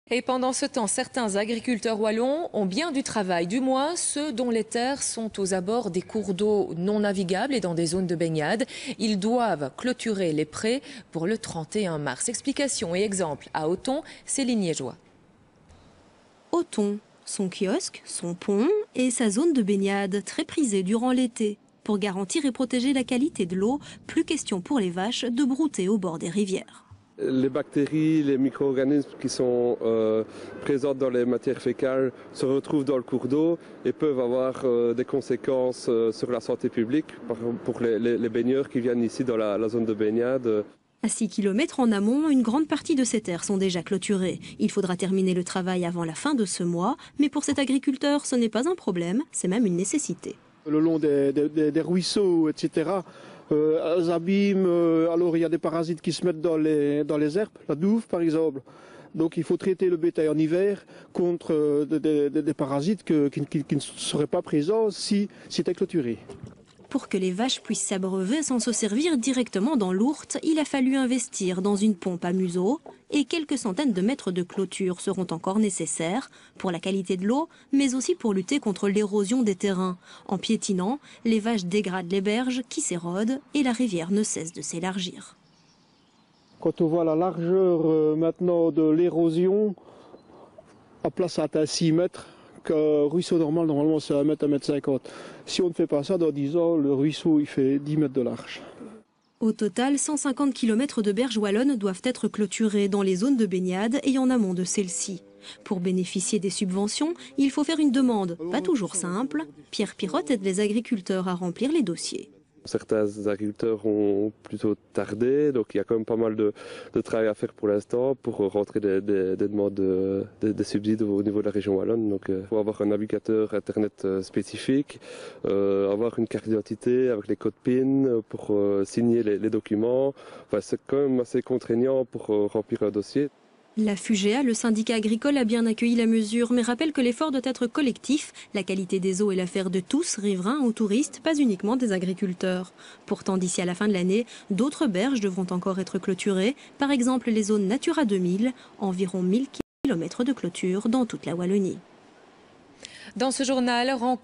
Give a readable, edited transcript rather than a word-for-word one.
Et pendant ce temps, certains agriculteurs wallons ont bien du travail, du moins ceux dont les terres sont aux abords des cours d'eau non navigables et dans des zones de baignade. Ils doivent clôturer les prés pour le 31 mars. Explication et exemple à Othon, Céline Liégeois. Othon, son kiosque, son pont et sa zone de baignade très prisée durant l'été. Pour garantir et protéger la qualité de l'eau, plus question pour les vaches de brouter au bord des rivières. Les bactéries, les micro-organismes qui sont présents dans les matières fécales se retrouvent dans le cours d'eau et peuvent avoir des conséquences sur la santé publique pour les baigneurs qui viennent ici dans la zone de baignade. À 6 km en amont, une grande partie de ces terres sont déjà clôturées. Il faudra terminer le travail avant la fin de ce mois, mais pour cet agriculteur, ce n'est pas un problème, c'est même une nécessité. Le long des ruisseaux, etc., elles abîment, alors il y a des parasites qui se mettent dans les herbes, la douve par exemple. Donc il faut traiter le bétail en hiver contre des parasites qui ne seraient pas présents si c'était clôturé. Pour que les vaches puissent s'abreuver sans se servir directement dans l'ourte, il a fallu investir dans une pompe à museau et quelques centaines de mètres de clôture seront encore nécessaires pour la qualité de l'eau, mais aussi pour lutter contre l'érosion des terrains. En piétinant, les vaches dégradent les berges qui s'érodent et la rivière ne cesse de s'élargir. Quand on voit la largeur maintenant de l'érosion, à place atteint 6 mètres, qu'un ruisseau normal, normalement c'est 1 mètre, 1 mètre 50. Si on ne fait pas ça, dans 10 ans, le ruisseau il fait 10 mètres de large. Au total, 150 km de berges wallonnes doivent être clôturées dans les zones de baignade et en amont de celles-ci. Pour bénéficier des subventions, il faut faire une demande, pas toujours simple. Pierre Pirotte aide les agriculteurs à remplir les dossiers. Certains agriculteurs ont plutôt tardé, donc il y a quand même pas mal de travail à faire pour l'instant pour rentrer des demandes de subsides au niveau de la région wallonne. Donc il faut avoir un navigateur internet spécifique, avoir une carte d'identité avec les codes PIN pour signer les documents. Enfin, c'est quand même assez contraignant pour remplir un dossier. La FUGEA, le syndicat agricole, a bien accueilli la mesure, mais rappelle que l'effort doit être collectif. La qualité des eaux est l'affaire de tous, riverains ou touristes, pas uniquement des agriculteurs. Pourtant, d'ici à la fin de l'année, d'autres berges devront encore être clôturées, par exemple les zones Natura 2000, environ 1000 km de clôture dans toute la Wallonie. Dans ce journal, rencontre